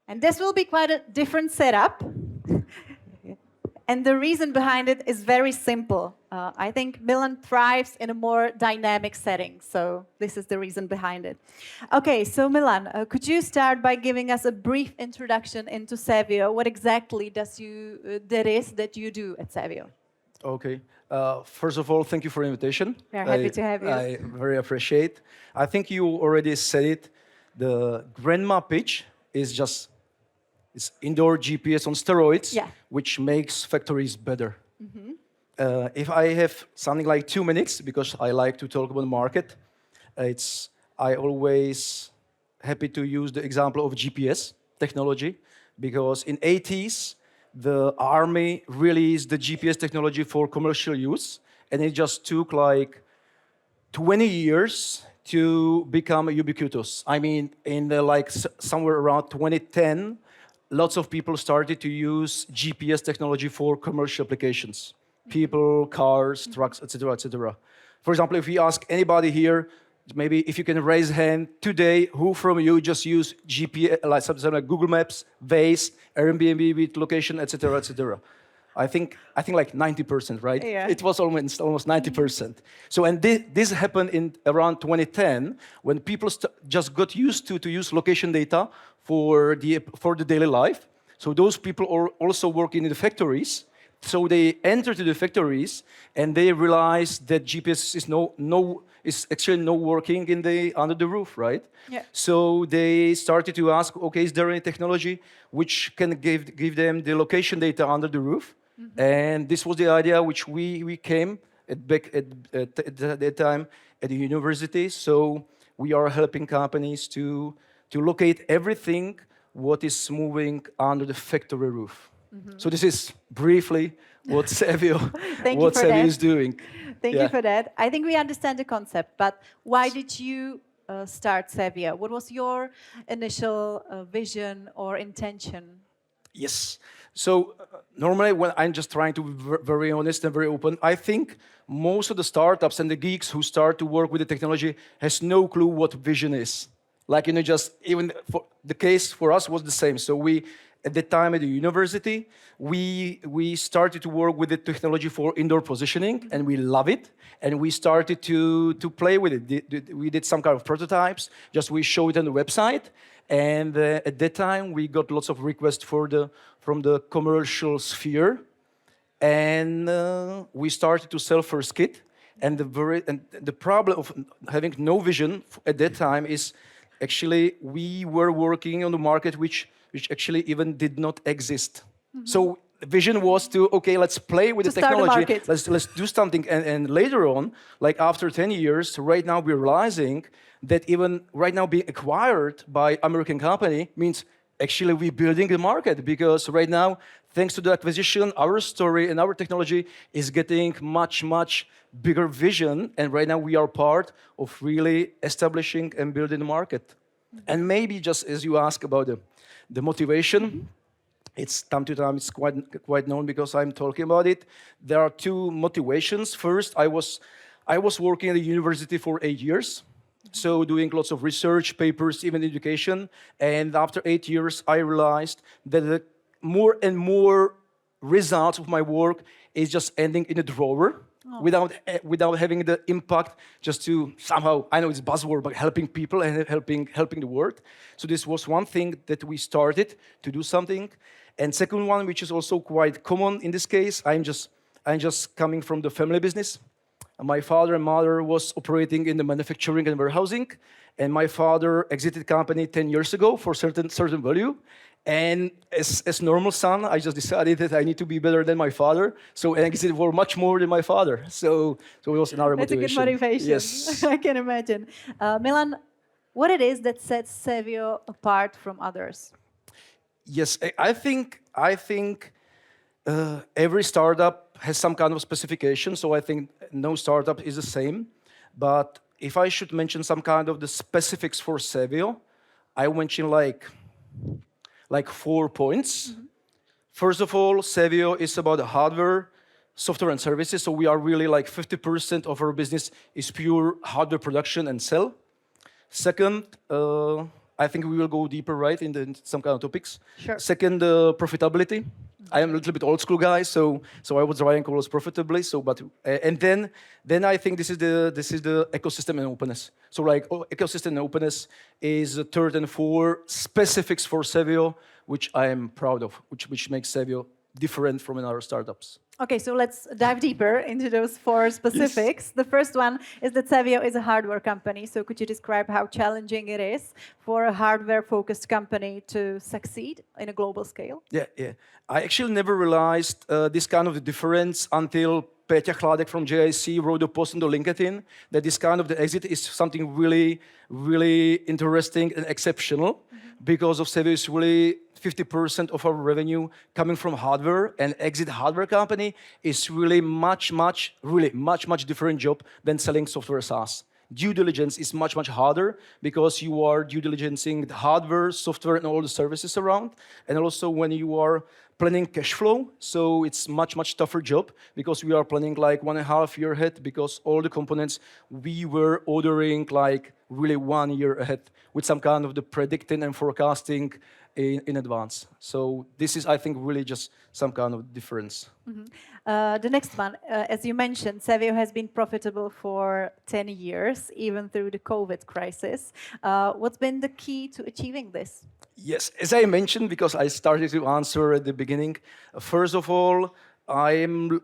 And this will be quite a different setup. And the reason behind it is very simple. I think Milan thrives in a more dynamic setting. So this is the reason behind it. Okay, so Milan, could you start by giving us a brief introduction into Sewio? What exactly that you do at Sewio? Okay. First of all, thank you for the invitation. We're happy to have you. I very appreciate. I think you already said it. The grandma pitch is just it's indoor GPS on steroids, which makes factories better. If I have something like 2 minutes, because I like to talk about the market, I always happy to use the example of GPS technology, because in 80s, the army released the GPS technology for commercial use, and it just took like 20 years to become ubiquitous. I mean, in somewhere around 2010, lots of people started to use GPS technology for commercial applications. People, cars, trucks, etc., etc. For example, if we ask anybody here, maybe if you can raise a hand today, who from you just use GPS, like something like Google Maps, Waze, Airbnb with location, etc., etc. I think like 90%, right? Yeah. It was almost 90%. So, and this happened in around 2010 when people just got used to use location data for the daily life. So those people are also working in the factories. So they enter to the factories and they realize that GPS is actually no working under the roof, right? Yeah. So they started to ask, okay, is there any technology which can give them the location data under the roof? And this was the idea which we came back at that time at the university. So we are helping companies to locate everything what is moving under the factory roof. So this is briefly what Sewio is doing. Thank you for that. I think we understand the concept, but why did you start Sewio? What was your initial vision or intention? Yes. So normally when I'm just trying to be very honest and very open, I think most of the startups and the geeks who start to work with the technology has no clue what vision is. Like, just even for the case for us was the same. So we, at the time at the university, we started to work with the technology for indoor positioning, and we love it. And we started to play with it. We did some kind of prototypes. Just we show it on the website. And at that time, we got lots of requests from the commercial sphere. And we started to sell first kit. And the problem of having no vision at that time is actually we were working on the market which actually even did not exist. So the vision was to, okay, let's play with the technology. Let's do something. And later on, like after 10 years, right now we're realizing that even right now being acquired by American company means actually we're building the market, because right now, thanks to the acquisition, our story and our technology is getting much, much bigger vision. And right now we are part of really establishing and building the market. And maybe just as you ask about the motivation, it's time to time, it's quite known because I'm talking about it. There are two motivations. First, I was working at the university for 8 years. So doing lots of research, papers, even education. And after 8 years, I realized that the more and more results of my work is just ending in a drawer without having the impact just to somehow, I know it's a buzzword, but helping people and helping the world. So this was one thing that we started to do something. And second one, which is also quite common in this case, I'm just coming from the family business. My father and mother was operating in the manufacturing and warehousing, and my father exited company 10 years ago for certain value. And as normal son, I just decided that I need to be better than my father. So I exited for much more than my father. So it was another motivation. That's a good motivation. Yes. I can imagine. Milan, what it is that sets Sewio apart from others? Yes, I think every startup has some kind of specification, so I think no startup is the same. But if I should mention some kind of the specifics for Sewio, I mention like 4 points. First of all, Sewio is about the hardware, software, and services. So we are really like 50% of our business is pure hardware production and sell. Second, I think we will go deeper, right, in some kind of topics. Sure. Second, profitability. I am a little bit old school guy, so I would try and call us profitably. So, but and then I think this is the ecosystem and openness. So like ecosystem and openness is the third and fourth specifics for Sewio, which I am proud of, which makes Sewio different from other startups. Okay, so let's dive deeper into those 4 specifics. Yes. The first one is that Sewio is a hardware company. So could you describe how challenging it is for a hardware-focused company to succeed in a global scale? Yeah. I actually never realized this kind of the difference until Peťa Chládek from JIC wrote a post on the LinkedIn that this kind of the exit is something really, really interesting and exceptional because of Sewio is really 50% of our revenue coming from hardware, and exit hardware company is really much different job than selling software SaaS. Due diligence is much harder because you are due diligencing the hardware, software, and all the services around. And also when you are planning cash flow, so it's much tougher job because we are planning like 1.5 year ahead because all the components we were ordering like really 1 year ahead with some kind of the predicting and forecasting in advance. So this is, I think, really just some kind of difference. The next one, as you mentioned, Sewio has been profitable for 10 years, even through the COVID crisis. What's been the key to achieving this? Yes, as I mentioned, because I started to answer at the beginning, first of all, I'm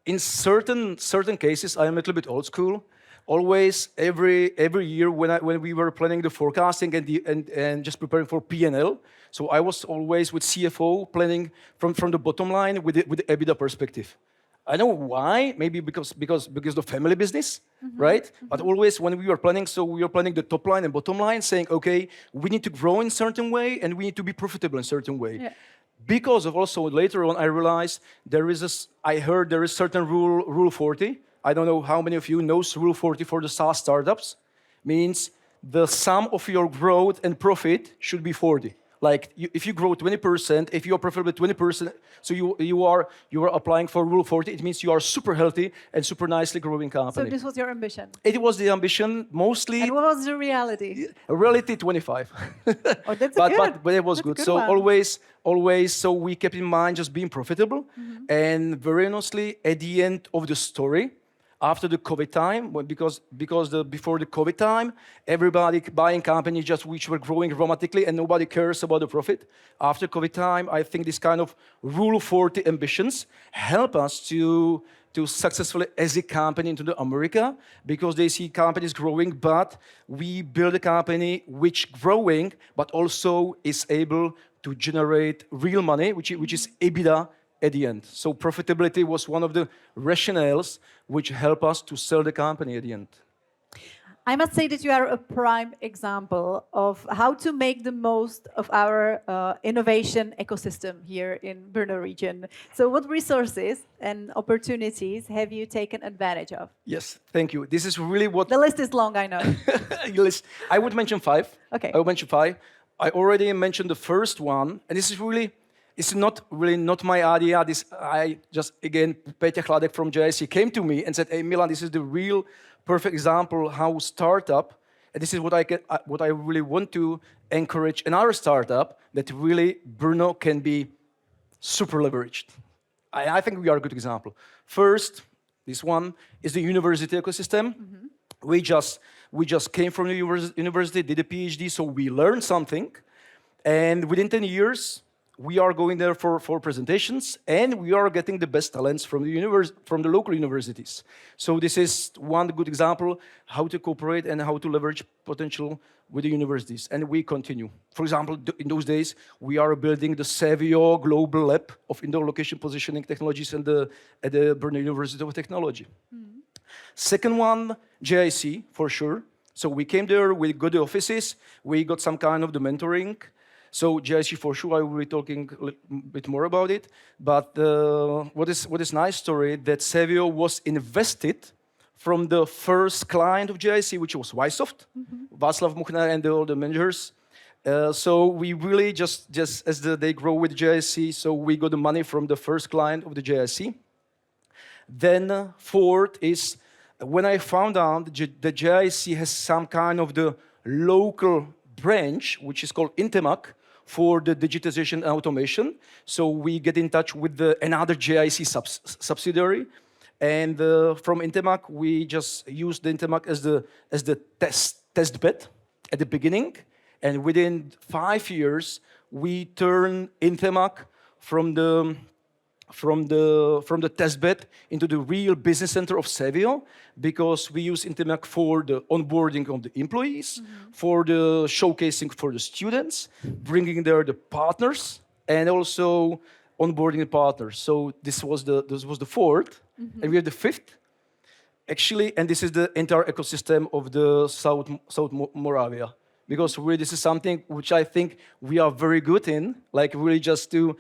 in certain cases, I am a little bit old school. Always, every year when we were planning the forecasting and just preparing for P&L, so I was always with CFO planning from the bottom line with the EBITDA perspective. I know why, maybe because the family business, right? But always when we were planning, so we were planning the top line and bottom line, saying, okay, we need to grow in a certain way and we need to be profitable in a certain way. Yeah. Because of also later on, I realized I heard there is certain rule 40. I don't know how many of you knows rule 40 for the SaaS startups. Means the sum of your growth and profit should be 40. Like if you grow 20%, if you are profitable 20%, so you are applying for rule 40. It means you are super healthy and super nicely growing company. So this was your ambition. It was the ambition mostly. And what was the reality? Reality 25. Oh, that's good. But it was good. So one. always. So we kept in mind just being profitable, and very honestly, at the end of the story. After the COVID time, because before the COVID time, everybody buying companies just which were growing dramatically and nobody cares about the profit. After COVID time, I think this kind of rule 40 ambitions help us to successfully exit company into the America because they see companies growing, but we build a company which growing, but also is able to generate real money, which is EBITDA at the end. So profitability was one of the rationales which help us to sell the company at the end. I must say that you are a prime example of how to make the most of our innovation ecosystem here in Brno region. So what resources and opportunities have you taken advantage of? Yes, thank you. This is really what... The list is long, I know. I would mention 5. Okay. I would mention 5. I already mentioned the first one, and this is really... It's not my idea. I just, again, Peťa Chládek from JIC came to me and said, hey, Milan, this is the real perfect example how startup, and this is what I really want to encourage in our startup, that really Brno can be super leveraged. I think we are a good example. First, this one is the university ecosystem. We just came from the university, did a PhD, so we learned something, and within 10 years, we are going there for presentations, and we are getting the best talents from the local universities. So this is one good example how to cooperate and how to leverage potential with the universities, and we continue. For example, in those days, we are building the Sewio Global Lab of Indoor Location Positioning Technologies at the Brno University of Technology. Second one, JIC, for sure. So we came there, we got the offices, we got some kind of the mentoring. So JIC for sure, I will be talking a bit more about it. But what is nice story that Sewio was invested from the first client of JIC, which was Vysoft, Václav Muchner and all the managers. So we really just as they grow with JIC, so we got the money from the first client of the JIC. Then fourth is when I found out that JIC has some kind of the local branch, which is called Intemac, for the digitization and automation. So we get in touch with another JIC subsidiary. And from Intemac, we just use the Intemac as the test bed at the beginning. And within 5 years, we turn Intemac from the test bed into the real business center of Sewio, because we use Intemac for the onboarding of the employees, for the showcasing for the students, bringing there the partners, and also onboarding the partners. So this was the fourth, and we have the fifth, actually, and this is the entire ecosystem of the South Moravia. Because really, this is something which I think we are very good in, like really just to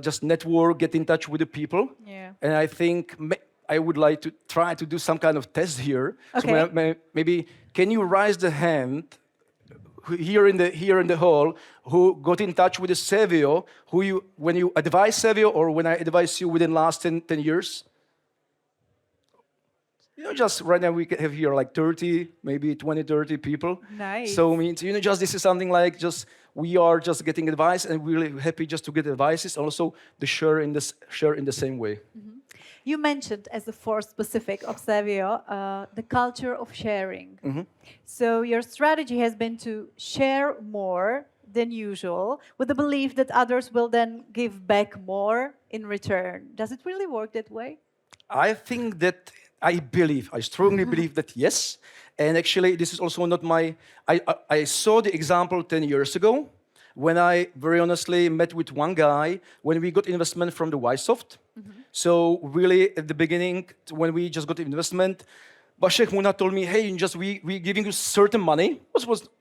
just network, get in touch with the people. Yeah. And I think I would like to try to do some kind of test here. Okay. So maybe can you raise the hand here in the hall who got in touch with the Sewio, when you advise Sewio or when I advise you within last 10 years? Just right now we have here like 30, maybe 20, 30 people. Nice. So means just this is something like just we are just getting advice and we're really happy just to get advices. Also, the share in the same way. You mentioned as the fourth specific of Sewio, the culture of sharing. So your strategy has been to share more than usual with the belief that others will then give back more in return. Does it really work that way? I think that I strongly believe that yes. And actually, this is also not I saw the example 10 years ago when I very honestly met with one guy when we got investment from the Wysoft. So really at the beginning, when we just got investment, Bashek Muna told me, hey, we're giving you certain money.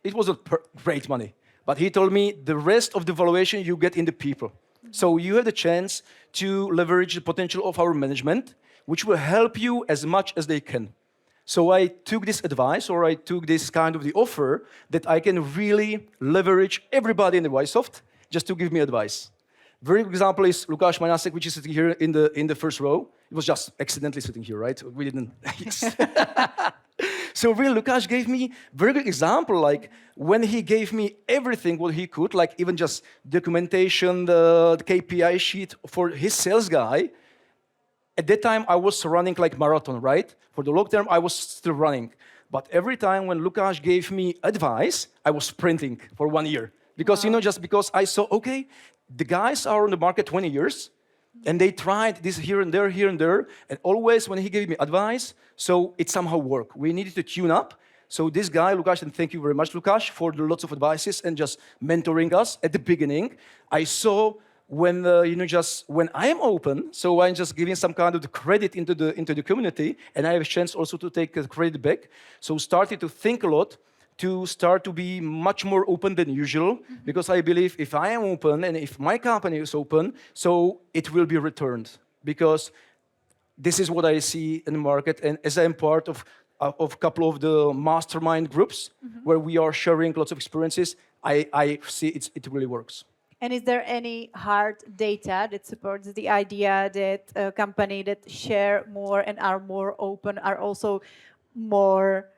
It wasn't great money. But he told me the rest of the valuation you get in the people. So you have the chance to leverage the potential of our management, which will help you as much as they can. So I took this advice, or I took this kind of the offer that I can really leverage everybody in the Wysoft just to give me advice. Very good example is Lukáš Maňásek, which is sitting here in the first row. It was just accidentally sitting here, right? We didn't. Yes. So really, Lukáš gave me very good example, like when he gave me everything what he could, like even just documentation, the KPI sheet for his sales guy. At that time, I was running like marathon, right? For the long term, I was still running. But every time when Lukáš gave me advice, I was sprinting for 1 year. Because, just because I saw, okay, the guys are on the market 20 years, and they tried this here and there, and always when he gave me advice, so it somehow worked. We needed to tune up. So this guy, Lukáš, and thank you very much, Lukáš, for the lots of advices and just mentoring us at the beginning. I saw when when I am open, so I'm just giving some kind of the credit into the community, and I have a chance also to take the credit back. So started to think a lot, to start to be much more open than usual, because I believe if I am open and if my company is open, so it will be returned, because this is what I see in the market, and as I am part of a couple of the mastermind groups where we are sharing lots of experiences, I see it really works. And is there any hard data that supports the idea that a company that share more and are more open are also more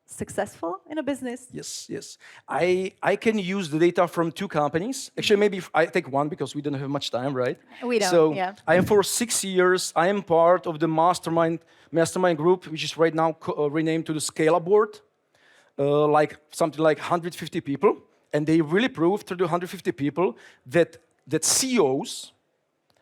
successful in a business? Yes. I can use the data from 2 companies. Actually, maybe I take one because we don't have much time, right? We don't, so yeah. I am for 6 years, I am part of the mastermind group, which is right now renamed to the Scale-Up Board, like something like 150 people. And they really proved to the 150 people that CEOs,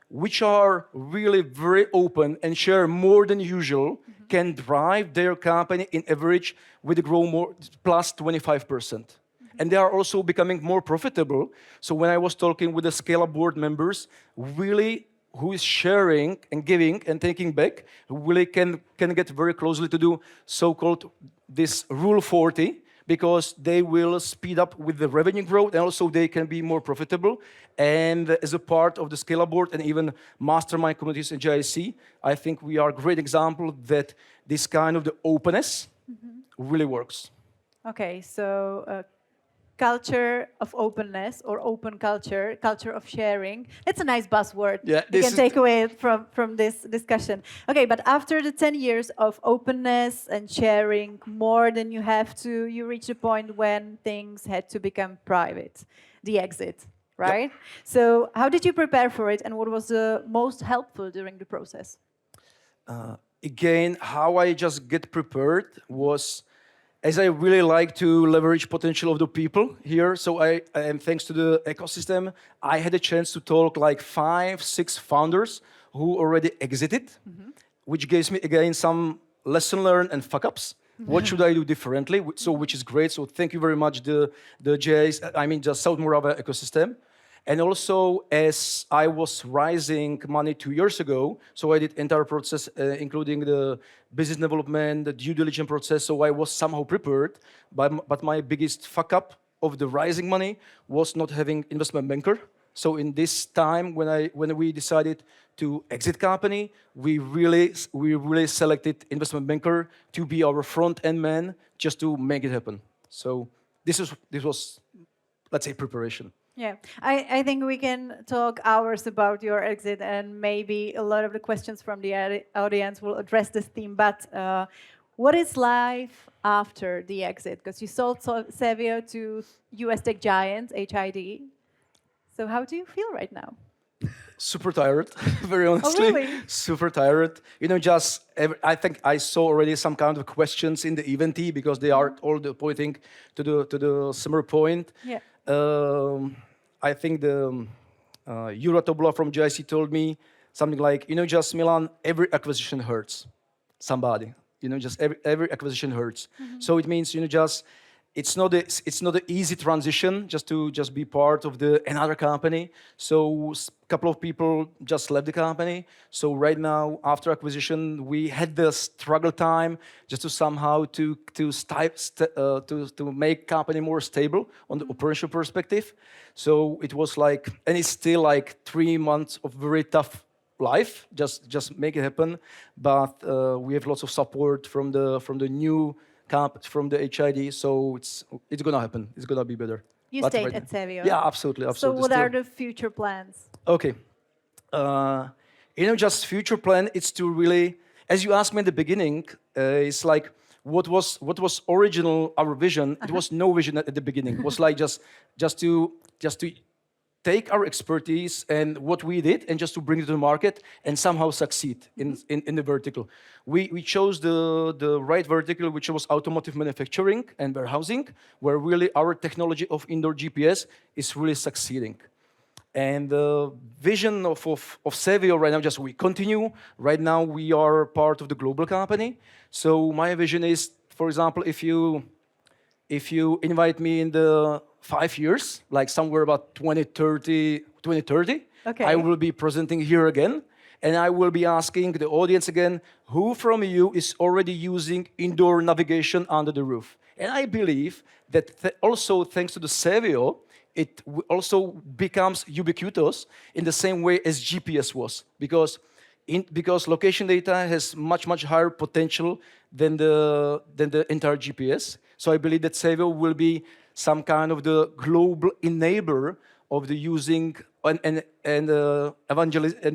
which are really very open and share more than usual, can drive their company in average with a growth more plus 25%. And they are also becoming more profitable. So when I was talking with the Scale-Up Board members, really who is sharing and giving and taking back, really can get very closely to do so-called this Rule 40, because they will speed up with the revenue growth, and also they can be more profitable. And as a part of the Scale-Up Board and even mastermind communities in JIC, I think we are a great example that this kind of the openness really works. Okay, so culture of openness or open culture, culture of sharing. That's a nice buzzword. Yeah, You this can is take away it from this discussion. Okay, but after the 10 years of openness and sharing more than you have to, you reach a point when things had to become private, the exit, right? So how did you prepare for it, and what was the most helpful during the process? Again, how I just get prepared was, as I really like to leverage potential of the people here. So and thanks to the ecosystem, I had a chance to talk like 5, 6 founders who already exited, which gives me again some lesson learned and fuck ups. What should I do differently? So which is great. So thank you very much the JS, I mean just South Morava ecosystem. And also, as I was raising money 2 years ago, so I did entire process, including the business development, the due diligence process. So I was somehow prepared. But my biggest fuck up of the rising money was not having investment banker. So in this time, when we decided to exit company, we really selected investment banker to be our front end man just to make it happen. So this was, let's say, preparation. Yeah, I think we can talk hours about your exit, and maybe a lot of the questions from the audience will address this theme. But what is life after the exit? Because you sold Sewio to US tech giant HID. So how do you feel right now? Super tired, very honestly. Oh, really? Super tired. You know, I think I saw already some kind of questions in the event because they are all pointing to the similar point. Yeah. I think the Jura Tobla from JIC told me something like, you know, just Milan, every acquisition hurts somebody. You know, just every acquisition hurts. So it means, you know, just it's not an easy transition just be part of another company. So a couple of people just left the company. So right now, after acquisition, we had the struggle time just to somehow to make company more stable on the operational perspective. So it was like, and it's still like 3 months of very tough life. Just make it happen. But we have lots of support from the new from the HID, so it's gonna happen. It's gonna be better. You But stayed at Sewio. Yeah, absolutely. So what are the future plans? Okay. You know, just future plan is to really, as you asked me in the beginning, it's like what was original our vision. It was no vision at the beginning. It was like just to take our expertise and what we did and just to bring it to the market and somehow succeed in the vertical. We chose the right vertical, which was automotive manufacturing and warehousing, where really our technology of indoor GPS is really succeeding. And the vision of Sewio right now, just we continue. Right now we are part of the global company. So my vision is, for example, if you invite me in the 5 years, like somewhere about 2030, Okay. I will be presenting here again, and I will be asking the audience again, who from you is already using indoor navigation under the roof? And I believe that also thanks to the Sewio, it also becomes ubiquitous in the same way as GPS was, because location data has much higher potential than the entire GPS. So I believe that Sewio will be some kind of the global enabler of the using and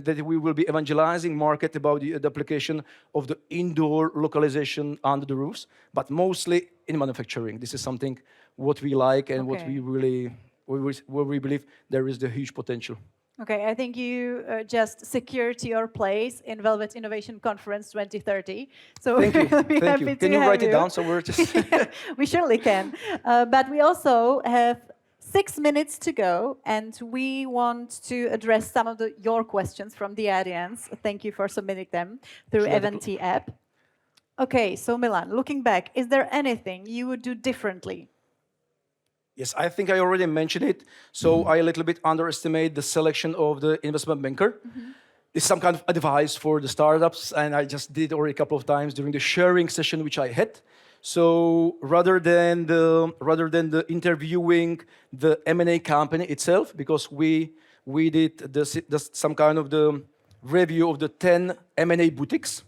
that we will be evangelizing market about the application of the indoor localization under the roofs, but mostly in manufacturing. This is something what we like and what we really where we believe there is the huge potential. Okay, I think you just secured your place in Velvet Innovation Conference 2030. So Thank you. we'll be Thank happy you. to Can you have write it down so we're just... We surely can. But we also have 6 minutes to go, and we want to address some of your questions from the audience. Thank you for submitting them through Eventy app. Okay, so Milan, looking back, is there anything you would do differently? Yes, I think I already mentioned it. So I a little bit underestimate the selection of the investment banker. It's some kind of advice for the startups, and I just did already a couple of times during the sharing session which I had. So rather than the interviewing the M&A company itself, because we did some kind of the review of the 10 M&A boutiques.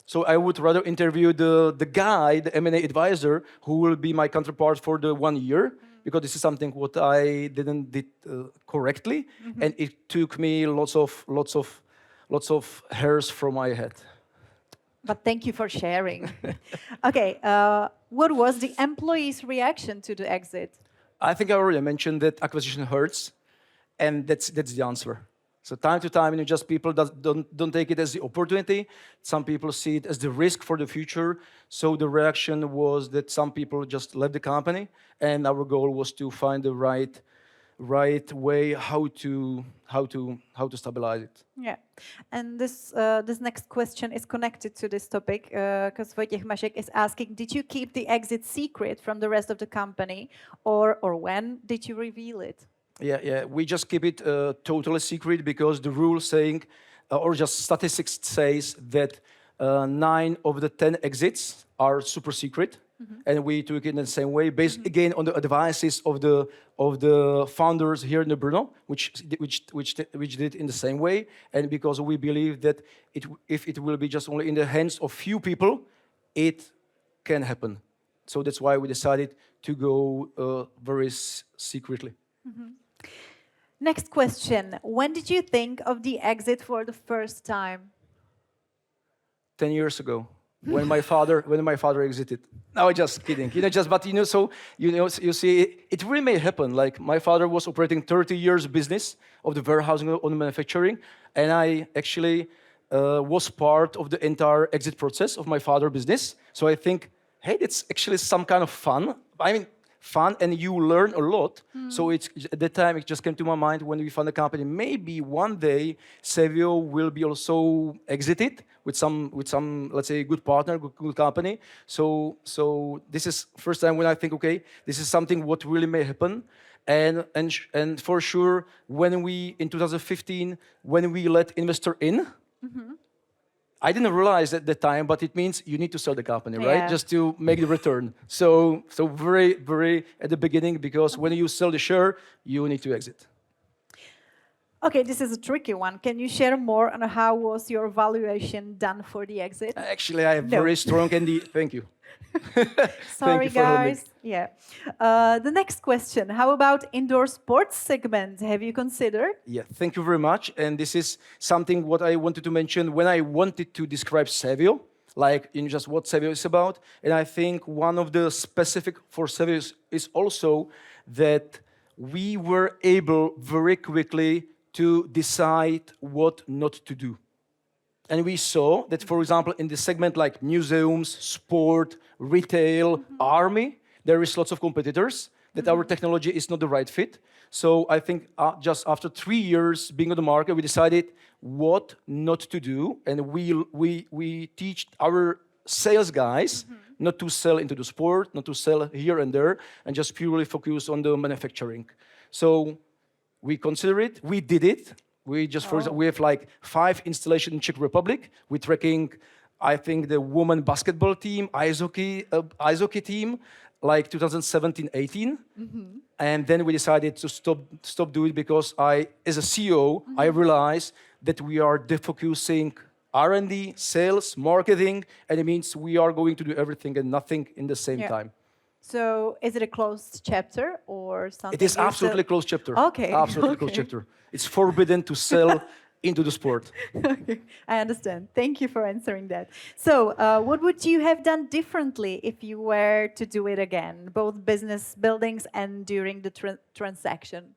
So I would rather interview the guy, the M&A advisor, who will be my counterpart for the 1 year, because this is something what I didn't did correctly, and it took me lots of hairs from my head. But thank you for sharing. Okay, what was the employees' reaction to the exit? I think I already mentioned that acquisition hurts, and that's the answer. So time to time, just people don't take it as the opportunity. Some people see it as the risk for the future. So the reaction was that some people just left the company, and our goal was to find the right way how to stabilize it. Yeah, and this next question is connected to this topic because Wojciech Maszek is asking: did you keep the exit secret from the rest of the company, or when did you reveal it? Yeah. We just keep it totally secret because the rule saying, or just statistics says that 9 of the 10 exits are super secret, and we took it in the same way, based again on the advices of the founders here in the Brno, which did in the same way, and because we believe that if it will be just only in the hands of few people, it can happen. So that's why we decided to go very secretly. Next question: when did you think of the exit for the first time? 10 years ago, when my father exited. No, just kidding. You see, it really may happen. Like my father was operating 30 years business of the warehousing on manufacturing, and I actually was part of the entire exit process of my father business. So I think, hey, it's actually some kind of fun. I mean, fun, and you learn a lot. So at that time, it just came to my mind when we found the company. Maybe one day, Sewio will be also exited with some, let's say, good partner, good company. So this is first time when I think, okay, this is something what really may happen. And for sure, when we in 2015, when we let investor in. I didn't realize at the time, but it means you need to sell the company, right? Just to make the return. So very, very at the beginning, because when you sell the share, you need to exit. Okay, this is a tricky one. Can you share more on how was your valuation done for the exit? Actually, I have very strong thank you. Sorry, guys. Yeah. The next question: how about indoor sports segment? Have you considered? Yeah, thank you very much. And this is something what I wanted to mention when I wanted to describe Sewio, like in just what Sewio is about. And I think one of the specific for Sewio is also that we were able very quickly to decide what not to do. And we saw that, for example, in the segment like museums, sport, retail, army, there is lots of competitors, that our technology is not the right fit. So I think just after 3 years being on the market, we decided what not to do. And we teach our sales guys not to sell into the sport, not to sell here and there, and just purely focus on the manufacturing. So we consider it, we did it. We just, for example, we have like 5 installations in Czech Republic. We're tracking, I think, the women basketball team, ice hockey team, like 2017-18. And then we decided to stop doing it because as a CEO, I realized that we are defocusing R&D, sales, marketing, and it means we are going to do everything and nothing in the same time. So is it a closed chapter or something? It is absolutely a closed chapter. Okay. Absolutely closed chapter. It's forbidden to sell into the sport. Okay, I understand. Thank you for answering that. So what would you have done differently if you were to do it again, both business buildings and during the transaction?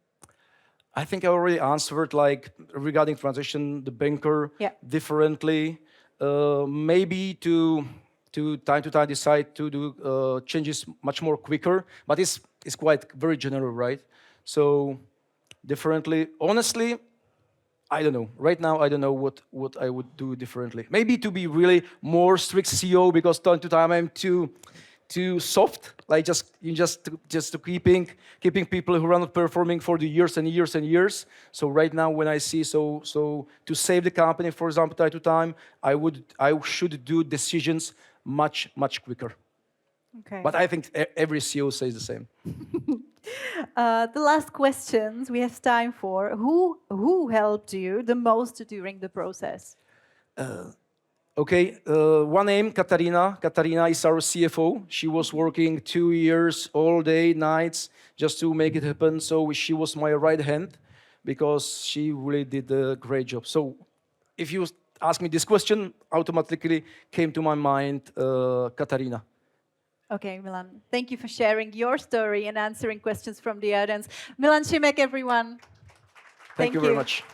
I think I already answered, like, regarding transaction, the banker differently. Maybe to time to time decide to do changes much more quicker, but it's quite very general, right? So differently, honestly, I don't know. Right now, I don't know what I would do differently. Maybe to be really more strict CEO, because time to time I'm too soft, like just to keeping people who are not performing for the years and years and years. So right now, when I see so to save the company, for example, time to time, I should do decisions much quicker. Okay. But I think every CEO says the same. The last questions we have time for. Who helped you the most during the process? Okay, one name, Katarina. Katarina is our CFO. She was working 2 years, all day, nights, just to make it happen. So she was my right hand because she really did a great job. So if you ask me this question, automatically came to my mind, Katarina. Okay, Milan, thank you for sharing your story and answering questions from the audience. Milan Šimek, everyone. Thank you very much.